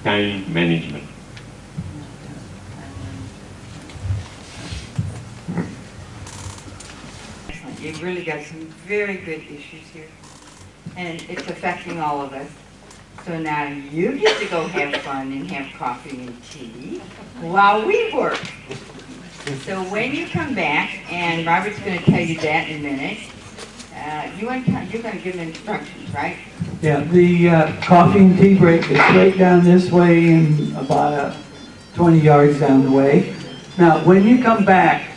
time management. Excellent. You've really got some very good issues here, and it's affecting all of us. So now you get to go have fun and have coffee and tea while we work. So when you come back, and Robert's going to tell you that in a minute, you're going to give them instructions, right? Yeah, the coffee and tea break is right down this way and about 20 yards down the way. Now, when you come back,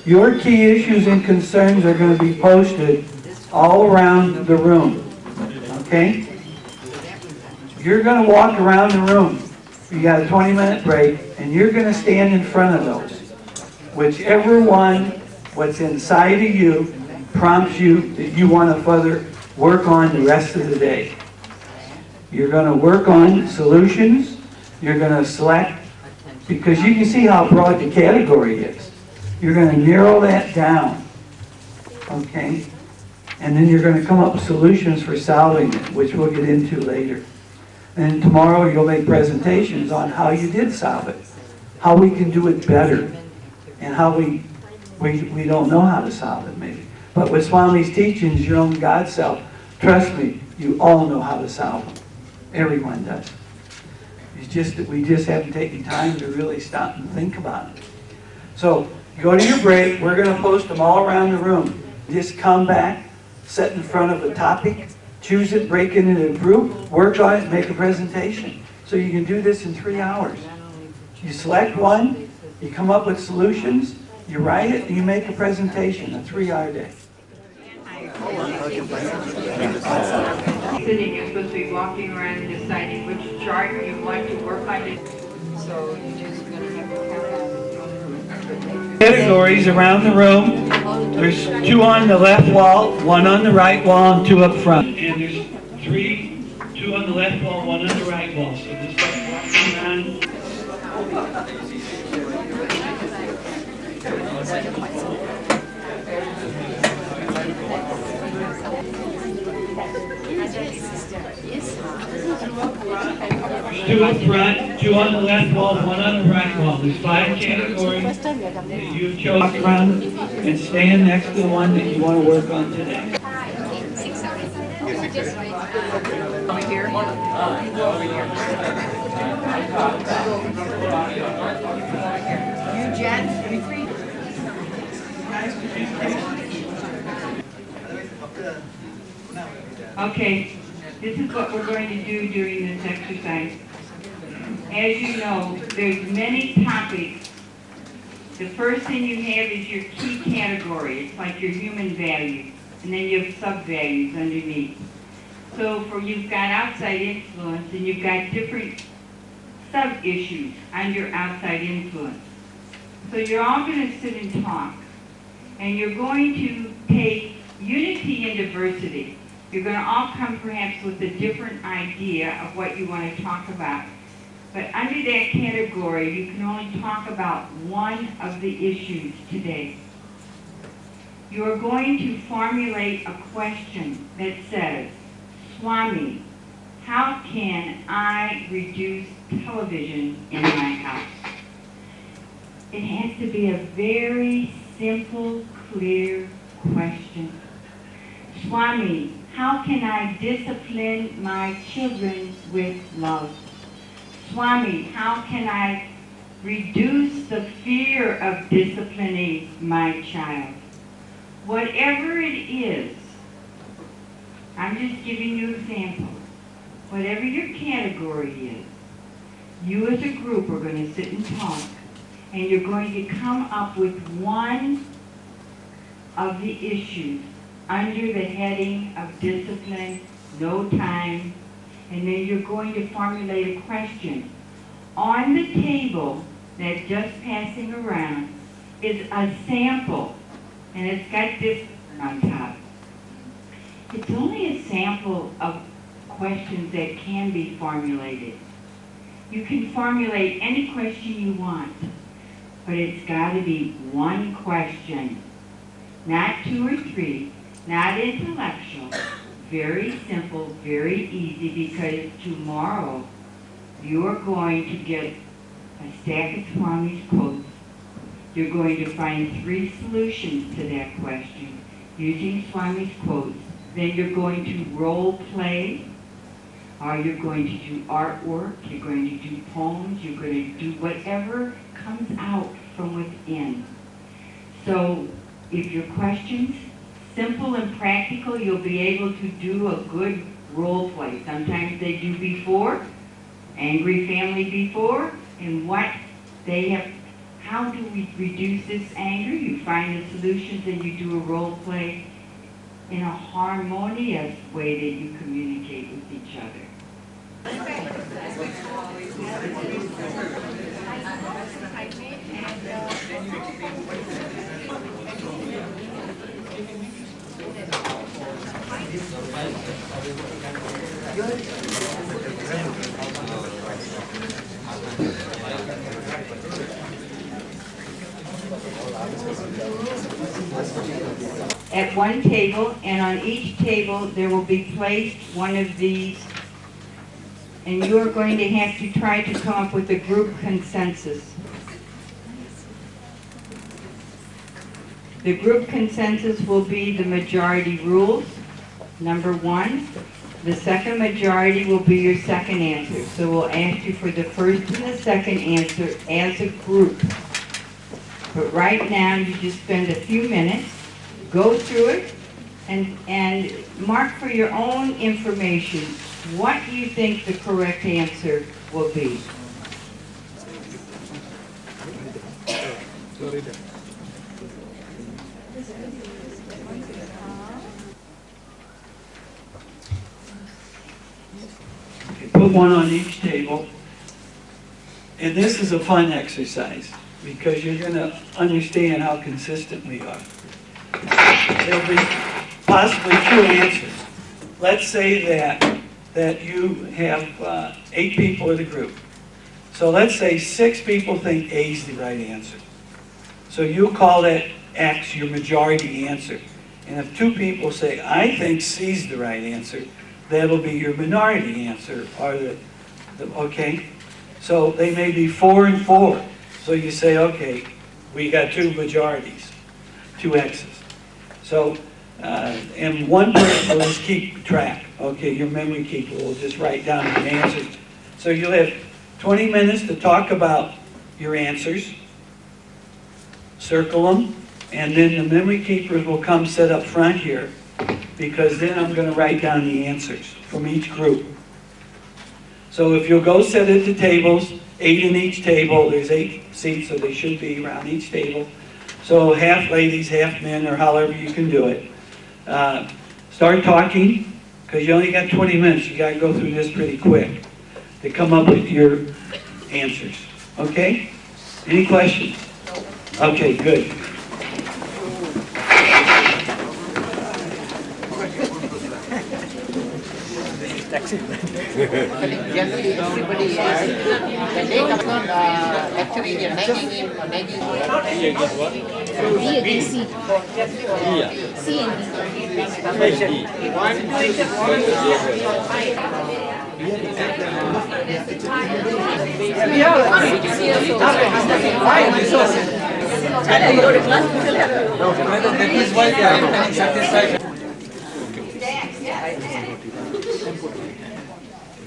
your key issues and concerns are going to be posted all around the room, okay? You're going to walk around the room. You got a 20-minute break, and you're going to stand in front of those. Whichever one, what's inside of you, prompts you that you want to further work on the rest of the day. You're going to work on solutions. You're going to select, because you can see how broad the category is. You're going to narrow that down, okay? And then you're going to come up with solutions for solving it, which we'll get into later. And tomorrow you'll make presentations on how you did solve it, how we can do it better, and how we don't know how to solve it maybe. But with Swami's teachings, your own God self, trust me, you all know how to solve them. Everyone does. It's just that we just haven't taken time to really stop and think about it. So go to your break. We're going to post them all around the room. Just come back, sit in front of a topic, choose it, break it into a group, work on it, make a presentation. So you can do this in 3 hours. You select one, you come up with solutions, you write it, and you make a presentation, a 3-hour day. Sitting, you're supposed to be walking around and deciding which chart you want to work on. So you're just going to have to count. Categories around the room. There's 2 on the left wall, 1 on the right wall, and 2 up front. And there's 2 on the left wall, 1 on the right wall. So just like walking around. There's 2 up front, 2 on the left wall, 1 on the right wall. There's 5 categories that you've chosen. Walk around and stand next to the one that you want to work on today. Over here. You, Jen, you free? Okay, this is what we're going to do during this exercise. As you know, there's many topics. The first thing you have is your key category. It's like your human values. And then you have sub-values underneath. So you've got outside influence, and you've got different sub-issues under outside influence. So you're all going to sit and talk. And you're going to take unity and diversity. You're going to all come perhaps with a different idea of what you want to talk about. But under that category, you can only talk about one of the issues today. You're going to formulate a question that says, Swami, how can I reduce television in my house? It has to be a very simple, clear question. Swami, how can I discipline my children with love? Swami, how can I reduce the fear of disciplining my child? Whatever it is, I'm just giving you examples. Whatever your category is, you as a group are going to sit and talk, and you're going to come up with one of the issues under the heading of discipline, no time, and then you're going to formulate a question. On the table that's just passing around is a sample, and it's got this on top. It's only a sample of questions that can be formulated. You can formulate any question you want, but it's got to be one question, not 2 or 3, not intellectual, very simple, very easy, because tomorrow you are going to get a stack of Swami's quotes. You're going to find 3 solutions to that question using Swami's quotes. Then you're going to role play, or you're going to do artwork, you're going to do poems, you're going to do whatever comes out from within. So if your question's simple and practical, you'll be able to do a good role play. Sometimes they do before, angry family before, and what they have, how do we reduce this anger? You find the solutions and you do a role play in a harmonious way that you communicate with each other. At one table, and on each table there will be placed one of these, and you're going to have to try to come up with a group consensus. The group consensus will be the majority rules, number 1. The second majority will be your second answer. So we'll ask you for the first and the second answer as a group. But right now you just spend a few minutes, go through it, and mark for your own information what you think the correct answer will be. Put one on each table. And this is a fun exercise because you're going to understand how consistent we are. There'll be possibly 2 answers. Let's say that you have 8 people in the group. So let's say 6 people think A is the right answer. So you call that X your majority answer. And if 2 people say, I think C is the right answer, that'll be your minority answer. Or okay? So they may be 4 and 4. So you say, okay, we got 2 majorities, 2 X's. So, and one person will just keep track. Okay, your memory keeper will just write down your answers. So you'll have 20 minutes to talk about your answers, circle them, and then the memory keepers will come sit up front here because then I'm going to write down the answers from each group. So if you'll go sit at the tables, 8 in each table, there's 8 seats, so they should be around each table. So half ladies, half men, or however you can do it. Start talking, because you only got 20 minutes. You got to go through this pretty quick to come up with your answers. Okay? Any questions? Okay, good. Generally, everybody is, when they come on, actually they are nagging him or nagging So B against C. C and D.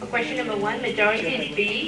Question number 1, majority is B.